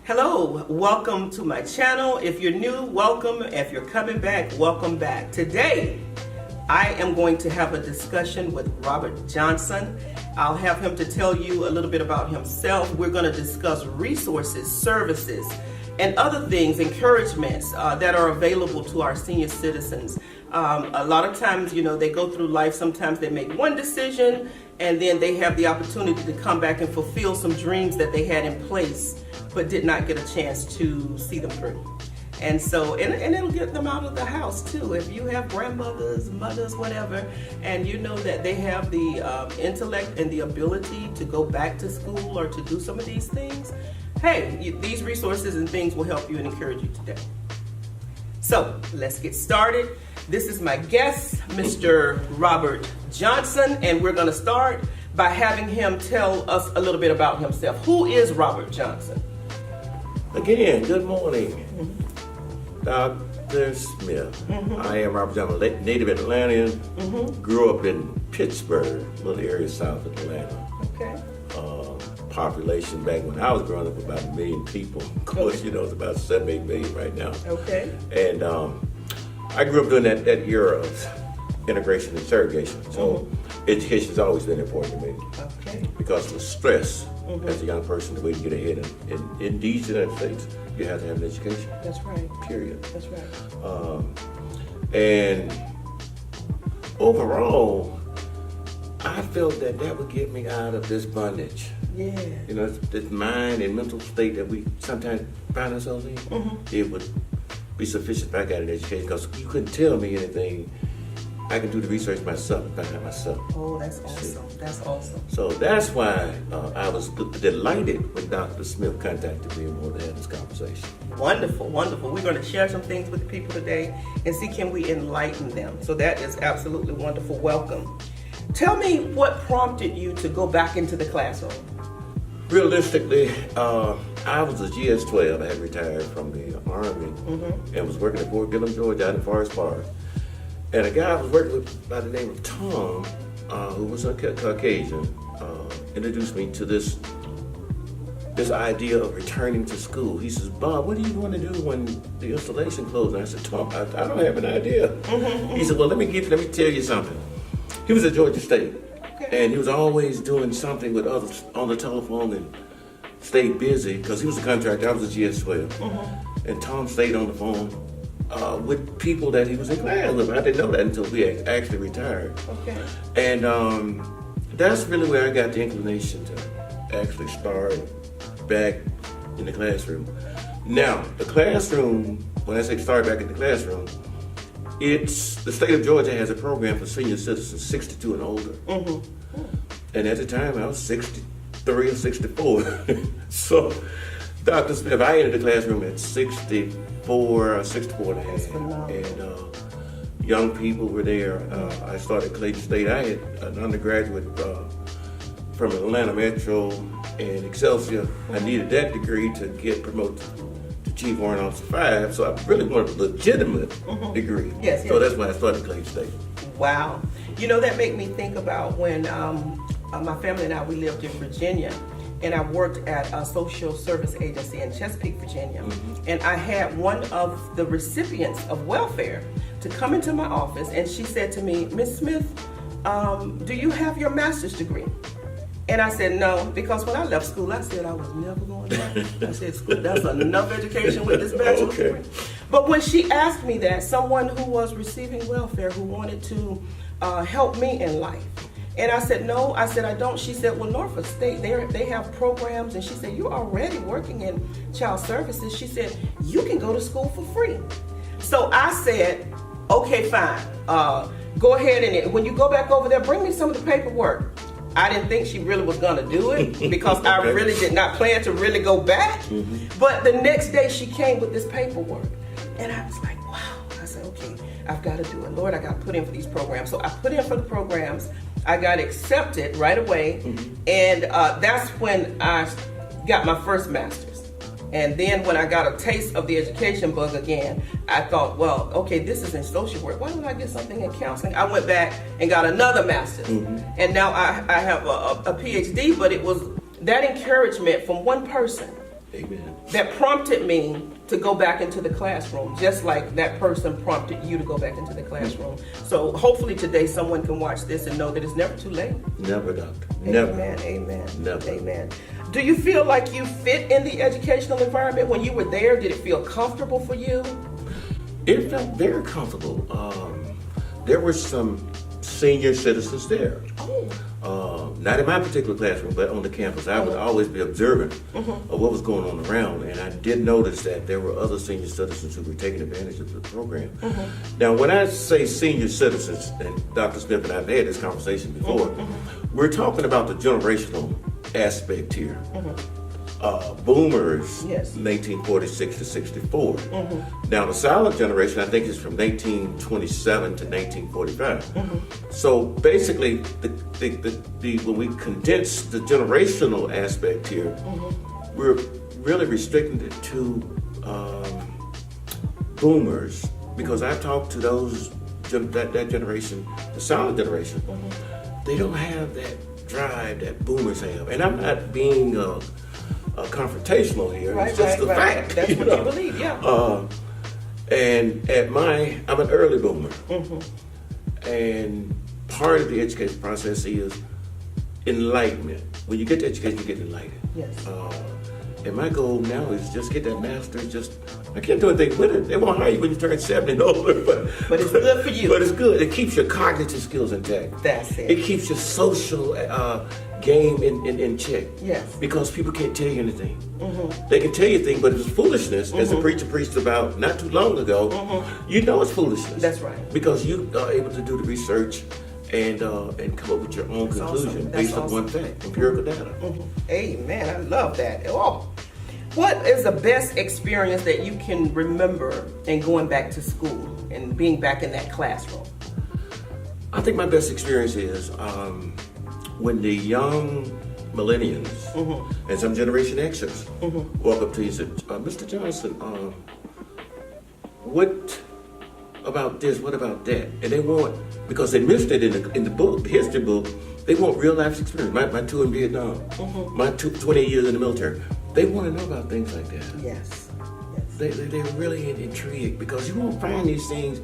Hello, welcome to my channel. If you're new, welcome. If you're coming back, welcome back. Today, I am going to have a discussion with Robert Johnson. I'll have him to tell you a little bit about himself. We're going to discuss resources, services, and other things, encouragements that are available to our senior citizens. A lot of times, they go through life. Sometimes they make one decision and then they have the opportunity to come back and fulfill some dreams that they had in place but did not get a chance to see them through. And so, and it'll get them out of the house too. If you have grandmothers, mothers, whatever, and you know that they have the intellect and the ability to go back to school or to do some of these things, hey, these resources and things will help you and encourage you today. So let's get started. This is my guest, Mr. Robert Johnson, and we're going to start by having him tell us a little bit about himself. Who is Robert Johnson? Again, good morning, Dr. Smith. I am Robert Johnson, native Atlantean. Grew up in Pittsburgh, a little area south of Atlanta. Okay. Population back when I was growing up, about 1 million people. Of course, it's about 7-8 million right now. Okay. And I grew up during that era of integration and segregation. So education's always been important to me. Okay. Because of the stress as a young person, the way to get ahead in these United States, you have to have an education. That's right. Period. That's right. And overall, I felt that would get me out of this bondage. Yeah. This mind and mental state that we sometimes find ourselves in. It would be sufficient if I got an education, because you couldn't tell me anything. I can do the research myself and find out myself. Oh, that's awesome. That's awesome. So that's why I was delighted when Dr. Smith contacted me and wanted to have this conversation. Wonderful, wonderful. We're going to share some things with the people today and see can we enlighten them. So that is absolutely wonderful. Welcome. Tell me what prompted you to go back into the classroom. Realistically, I was a GS-12. I had retired from the Army and was working at Fort Gillem, Georgia, out in Forest Park. And a guy I was working with by the name of Tom, who was a Caucasian, introduced me to this idea of returning to school. He says, "Bob, what do you want to do when the installation closes?" And I said, "Tom, I don't have an idea." He said, "Well, let me tell you something." He was at Georgia State, and he was always doing something with others on the telephone and stayed busy because he was a contractor. I was a GS-12. And Tom stayed on the phone with people that he was in class with. I didn't know that until we actually retired. Okay. And that's really where I got the inclination to actually start back in the classroom. Now, the classroom, when I say start back in the classroom, the state of Georgia has a program for senior citizens 62 and older. And at the time, I was 63 or 64. So, Dr. Smith, I entered the classroom at 64 and a half. And young people were there. I started Clayton State. I had an undergraduate from Atlanta Metro and Excelsior. I needed that degree to get promoted to Chief Warrant Officer 5, so I really wanted a legitimate degree. Yes. So that's why I started Clayton State. Wow. That made me think about when my family and I, we lived in Virginia, and I worked at a social service agency in Chesapeake, Virginia. And I had one of the recipients of welfare to come into my office, and she said to me, "Miss Smith, do you have your master's degree?" And I said no, because when I left school, I said I was never going back. I said, "School, that's enough education with this bachelor's degree." But when she asked me that, someone who was receiving welfare, who wanted to help me in life, and I said, "No," I said, "I don't." She said, "Well, Norfolk State, they have programs," and she said, "You're already working in child services." She said, "You can go to school for free." So I said, "Okay, fine. Go ahead, and when you go back over there, bring me some of the paperwork." I didn't think she really was going to do it because I really did not plan to really go back. But the next day she came with this paperwork, and I was like, wow. I said, okay, I've got to do it. Lord, I got to put in for these programs. So I put in for the programs. I got accepted right away, and that's when I got my first master's. And then when I got a taste of the education bug again, I thought, well, okay, this is in social work. Why don't I get something in counseling? I went back and got another master's. And now I have a PhD, but it was that encouragement from one person Amen. that prompted me to go back into the classroom, just like that person prompted you to go back into the classroom. So hopefully today someone can watch this and know that it's never too late. Never, doctor. Never. Amen, amen, Never. amen. Do you feel like you fit in the educational environment when you were there? Did it feel comfortable for you? It felt very comfortable. There were some senior citizens there. Not in my particular classroom, but on the campus. I would always be observant of what was going on around, and I did notice that there were other senior citizens who were taking advantage of the program. Now, when I say senior citizens, and Dr. Smith and I have had this conversation before, we're talking about the generational aspect here. Boomers, Yes. 1946 to 64. Now, the silent generation, I think, is from 1927 to 1945. So basically, when we condense the generational aspect here, we're really restricting it to boomers, because I talked to those that generation, the silent generation. They don't have that drive that boomers have, and I'm not being confrontational here. It's just the fact. That's what you believe, yeah. And I'm an early boomer, and part of the education process is enlightenment. When you get to education, you get enlightened. Yes. And my goal now is just get that master's. I can't do anything with it. They won't hire you when you turn 70 and older, But it's good for you. But it's good. It keeps your cognitive skills intact. That's it. It keeps your social game in check. Yes. Because people can't tell you anything. They can tell you things, but it's foolishness, as the preacher preached about not too long ago. You know it's foolishness. That's right. Because you are able to do the research and come up with your own That's conclusion awesome. That's based on awesome. one fact, empirical data. Amen. I love that. Oh. What is the best experience that you can remember in going back to school and being back in that classroom? I think my best experience is when the young millennials and some Generation Xers walk up to you and say, Mr. Johnson, what about this? What about that? And they want, because they missed it in the book, the history book, they want real life experience. My tour in Vietnam, my 20 years in the military. They want to know about things like that. Yes. They're really intrigued, because you won't find these things.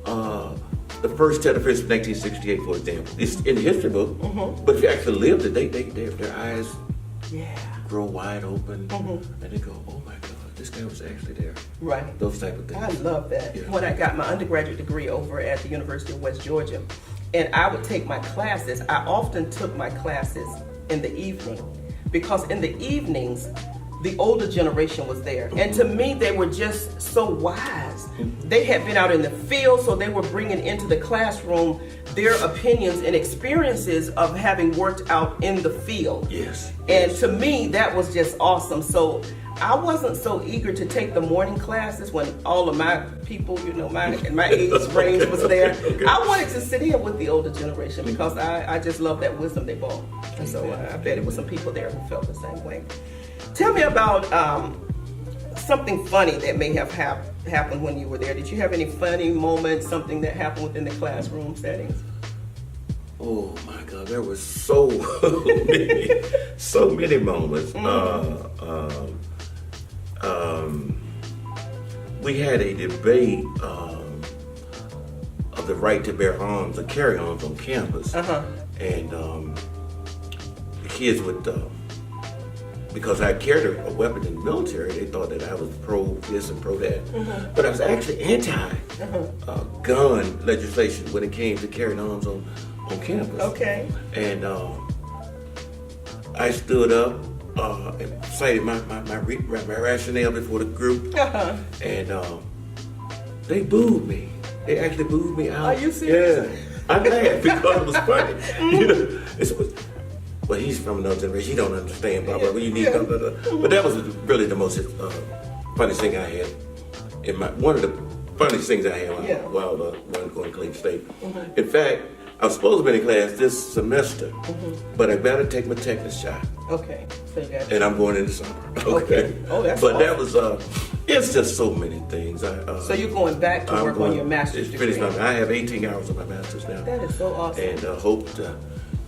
The first television from 1968, for example, it's in the history book, but if you actually lived it, their eyes grow wide open, and they go, oh my God, this guy was actually there. Right. Those type of things. I love that. Yeah. When I got my undergraduate degree over at the University of West Georgia, and I would take my classes, I often took my classes in the evening, because in the evenings, the older generation was there. And to me, they were just so wise. They had been out in the field, so they were bringing into the classroom their opinions and experiences of having worked out in the field. Yes. And to me, that was just awesome. So I wasn't so eager to take the morning classes when all of my people, my age range was there. Okay. I wanted to sit in with the older generation, because I just love that wisdom they brought. And so I bet it was some people there who felt the same way. Tell me about something funny that may have happened when you were there. Did you have any funny moments, something that happened within the classroom settings? Oh my God, there were so many moments. We had a debate of the right to bear arms or carry arms on campus, and the kids would. Because I carried a weapon in the military, they thought that I was pro this and pro that. But I was actually anti-gun legislation when it came to carrying arms on campus. Okay. And I stood up and cited my rationale before the group. And they booed me. They actually booed me out. Are you serious? Yeah. I'm glad, because it was funny. Well, he's from another generation. He don't understand, blah, blah, blah. You need blah, blah, blah. But that was really the most funniest thing I had. One of the funniest things I had while going to Cleveland State. In fact, I was supposed to be in class this semester, but I better take my tetanus shot. Okay. So you got and I'm going in the summer. Okay. Oh, that's But awesome. that was, it's just so many things. So you're going back to work on your master's degree? I have 18 hours of my master's now. That is so awesome. And hope to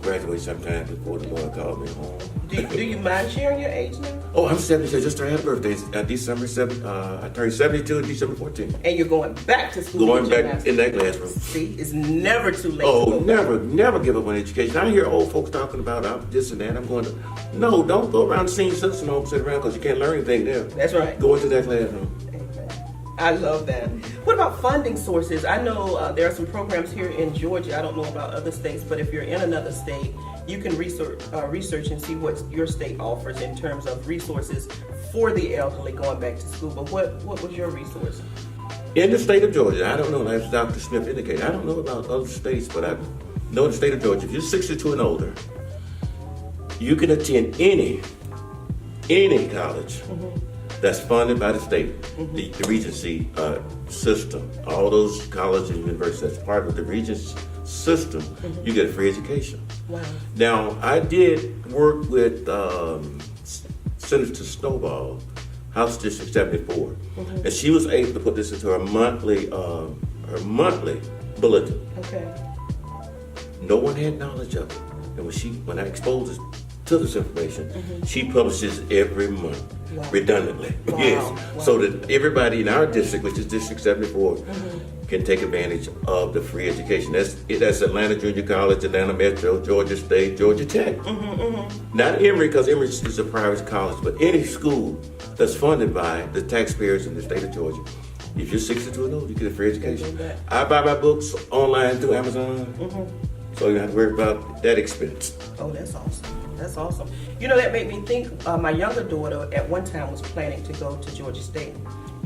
graduate sometime before the Lord called me home. Do you mind sharing your age now? Oh, I'm 72. Just had a birthday. December 7th. I turned 72 on December 14th. And you're going back to school. Going back in that classroom. See, it's never too late. Oh, never give up on education. I hear old folks talking about this and that. I'm going to, no, don't go around the senior citizen home, sit around because you can't learn anything there. That's right. Go into that classroom. I love that. What about funding sources? I know there are some programs here in Georgia. I don't know about other states, but if you're in another state, you can research and see what your state offers in terms of resources for the elderly going back to school. But what was your resource? In the state of Georgia, I don't know, as Dr. Smith indicated, I don't know about other states, but I know in the state of Georgia, if you're 62 and older, you can attend any college that's funded by the state, the Regency system. All those colleges and universities that's part of the Regency system, you get a free education. Wow. Now, I did work with Senator Snowball, House District 74, and she was able to put this into her monthly bulletin. Okay. No one had knowledge of it, and when I exposed it to this information, she publishes every month. Wow. Redundantly. Wow. Yes. Wow. So that everybody in our district, which is District 74, can take advantage of the free education. That's Atlanta Junior College, Atlanta Metro, Georgia State, Georgia Tech. Not Emory, because Emory is a private college, but any school that's funded by the taxpayers in the state of Georgia. If you're 62 and old, you get a free education. I buy my books online through Amazon, so you don't have to worry about that expense. Oh, that's awesome. That's awesome. You know, that made me think, my younger daughter at one time was planning to go to Georgia State.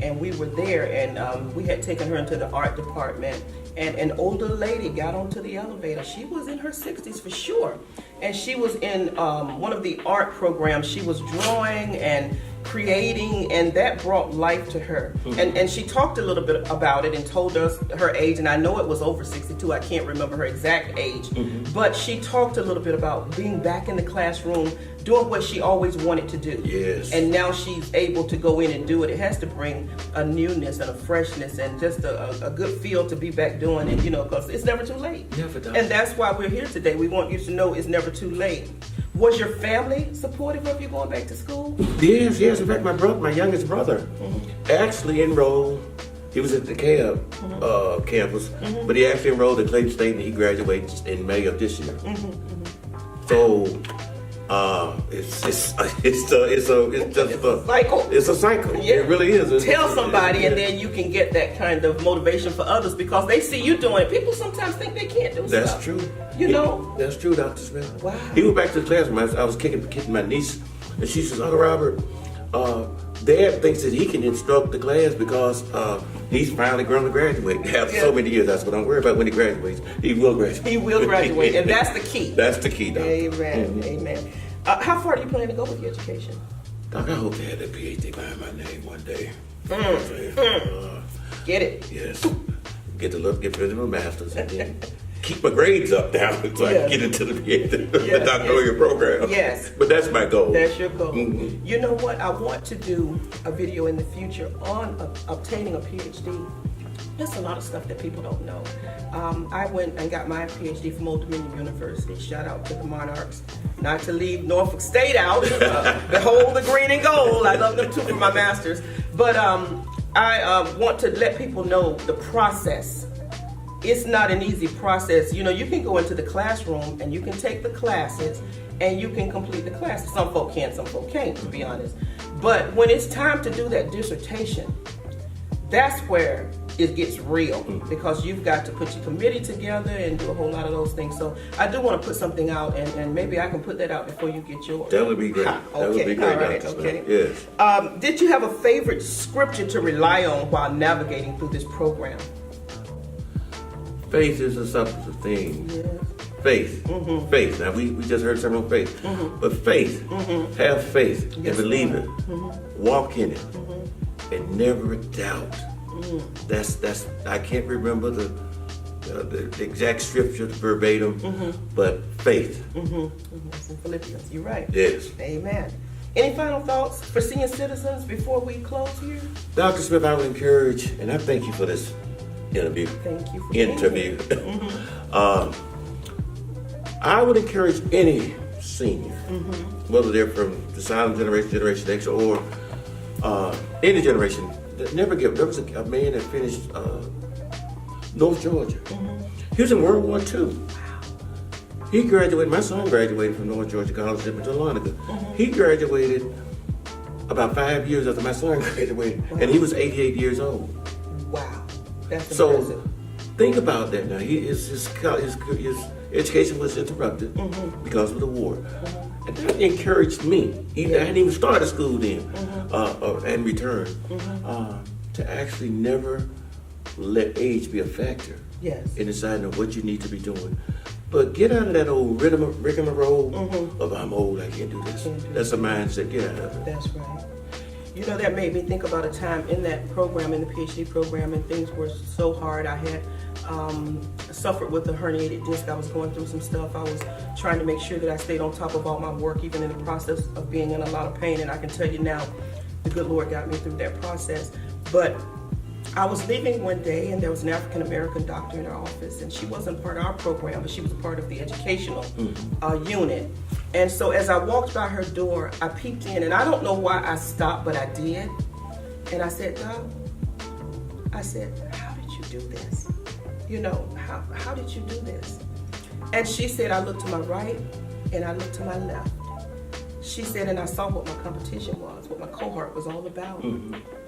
And we were there, and we had taken her into the art department. And an older lady got onto the elevator. She was in her 60s for sure. And she was in one of the art programs. She was drawing and creating, and that brought life to her. And she talked a little bit about it and told us her age, and I know it was over 62. I can't remember her exact age, but she talked a little bit about being back in the classroom, doing what she always wanted to do. Yes. And now she's able to go in and do it. It has to bring a newness and a freshness and just a good feel to be back doing it, because it's never too late. Never does. And that's why we're here today. We want you to know it's never too late. Was your family supportive of you going back to school? Yes. In fact, my youngest brother, actually enrolled. He was at the campus, but he actually enrolled at Clayton State, and he graduates in May of this year. So it's just a cycle. It's a cycle. Yeah. It really is. Tell somebody, and then you can get that kind of motivation for others because they see you doing it. People sometimes think they can't do stuff. That's true. That's true, Dr. Smith. Wow. He went back to the classroom. I was kicking my niece, and she says, "Uncle Robert, Dad thinks that he can instruct the class because he's finally going to graduate after so many years. That's what I'm worried about when he graduates. He will graduate. He will graduate, and that's the key. That's the key, Doc. Amen. Amen. How far do you plan to go with your education? Doc, I hope to have that PhD behind my name one day. Get it? Yes. Get rid of my master's and then keep my grades up down so I can get into the doctoral program. Yes. But that's my goal. That's your goal. You know what? I want to do a video in the future on obtaining a PhD. There's a lot of stuff that people don't know. I went and got my PhD from Old Dominion University. Shout out to the Monarchs. Not to leave Norfolk State out. Behold the green and gold. I love them too for my master's. But I want to let people know the process. It's not an easy process. You can go into the classroom and you can take the classes and you can complete the classes. Some folk can, some folk can't, to be honest. But when it's time to do that dissertation, that's where it gets real because you've got to put your committee together and do a whole lot of those things. So I do want to put something out, and maybe I can put that out before you get yours. That would be great. Okay. That would be great. All right. Okay. Yes. Did you have a favorite scripture to rely on while navigating through this program? Faith is a substance of things. Yeah. Faith. Faith. Now, we just heard something on faith. But faith, have faith and believe it. Walk in it and never doubt. That's I can't remember the exact scripture verbatim, but faith. It's in Philippians. You're right. Yes. Amen. Any final thoughts for senior citizens before we close here? Dr. Smith, I would encourage, and I thank you for this interview. Thank you for I would encourage any senior, whether they're from the silent generation, Generation X, or any generation, that never give. There was a man that finished North Georgia. He was in World War II. He graduated, my son graduated from North Georgia College in Dahlonega. He graduated about 5 years after my son graduated, and he was 88 years old. Wow, that's so impressive. Think about that now. His education was interrupted because of the war. And that encouraged me, even I hadn't even started school then, and returned, to actually never let age be a factor in deciding what you need to be doing. But get out of that old rigmarole of I'm old, I can't do this. That's a mindset. Get out of it. That's right. You know, that made me think about a time in that program, in the PhD program, and things were so hard. I had suffered with a herniated disc. I was going through some stuff. I was trying to make sure that I stayed on top of all my work, even in the process of being in a lot of pain. And I can tell you now, the good Lord got me through that process. But I was leaving one day, and there was an African-American doctor in our office, and she wasn't part of our program, but she was part of the educational unit. And so as I walked by her door, I peeked in, and I don't know why I stopped, but I did. And I said, Doc, I said, how did you do this? You know, how did you do this? And she said, I looked to my right, and I looked to my left. She said, and I saw what my competition was, what my cohort was all about.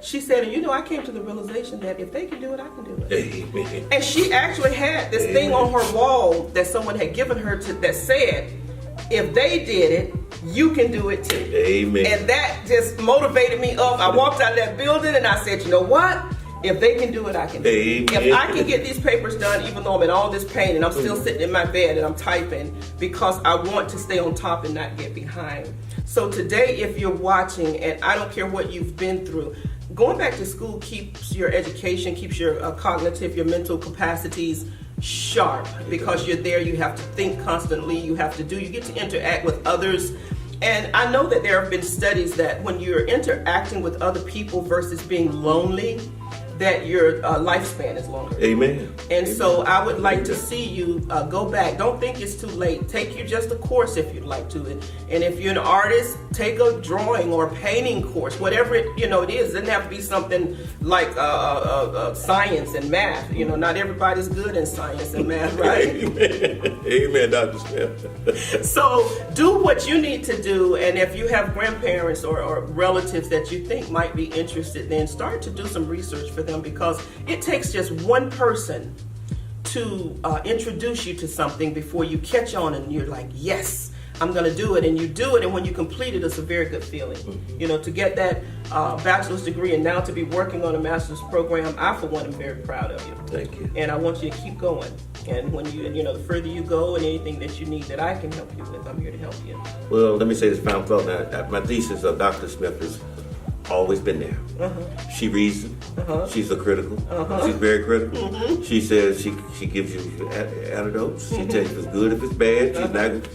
She said, and you know, I came to the realization that if they can do it, I can do it. Amen. And she actually had this thing on her wall that someone had given her that said, if they did it, you can do it too. Amen. And that just motivated me up. I walked out of that building and I said, you know what? If they can do it, I can do it. If I can get these papers done, even though I'm in all this pain and I'm still sitting in my bed and I'm typing, because I want to stay on top and not get behind. So today, if you're watching, and I don't care what you've been through, going back to school keeps your education, keeps your cognitive, your mental capacities sharp, because you're there, you have to think constantly, you get to interact with others. And I know that there have been studies that when you're interacting with other people versus being lonely, that your lifespan is longer. Amen. And so I would like to see you go back. Don't think it's too late. Take you just a course if you'd like to. And if you're an artist, take a drawing or painting course, whatever it is. It doesn't have to be something like science and math. Not everybody's good in science and math, right? Amen. Amen, Dr. Smith. So do what you need to do, and if you have grandparents or relatives that you think might be interested, then start to do some research for them, because it takes just one person to introduce you to something before you catch on and you're like, yes, I'm going to do it. And you do it, and when you complete it, it's a very good feeling. To get that bachelor's degree and now to be working on a master's program, I, for one, am very proud of you. Thank you. And I want you to keep going. And when the further you go and anything that you need that I can help you with, I'm here to help you. Well, let me say this final thought. Now, my thesis of Dr. Smith has always been there. She reasons. She's a critical. She's very critical. She says she gives you antidotes. She tells you if it's good, if it's bad. She's not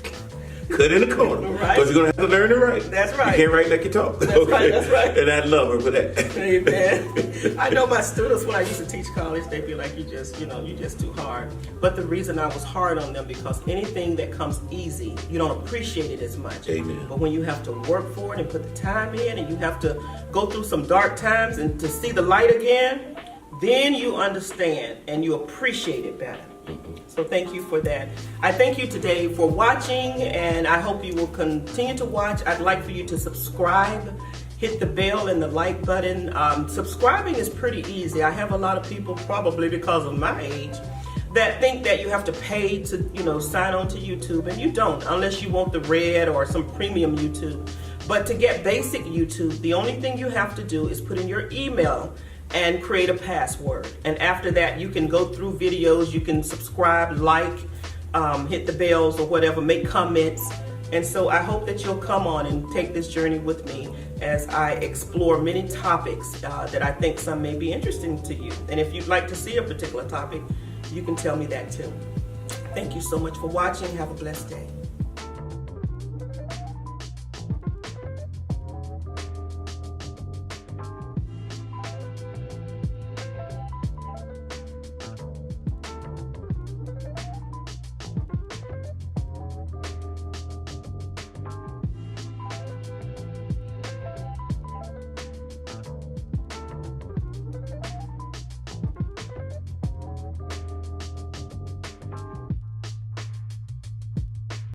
cut in the corner. Right. Because you're going to have to learn to write. That's right. You can't write like you talk. That's right. That's right. And I love her for that. Amen. I know my students, when I used to teach college, they'd be like, you're just too hard. But the reason I was hard on them, because anything that comes easy, you don't appreciate it as much. Amen. But when you have to work for it and put the time in, and you have to go through some dark times and to see the light again, then you understand and you appreciate it better. So thank you for that. I thank you today for watching, and I hope you will continue to watch. I'd like for you to subscribe, hit the bell and the like button. Subscribing is pretty easy. I have a lot of people, probably because of my age, that think that you have to pay to sign on to YouTube, and you don't, unless you want the red or some premium YouTube. But to get basic YouTube, the only thing you have to do is put in your email and create a password. And after that, you can go through videos, you can subscribe, like, hit the bells or whatever, make comments. And so I hope that you'll come on and take this journey with me as I explore many topics that I think some may be interesting to you. And if you'd like to see a particular topic, you can tell me that too. Thank you so much for watching. Have a blessed day.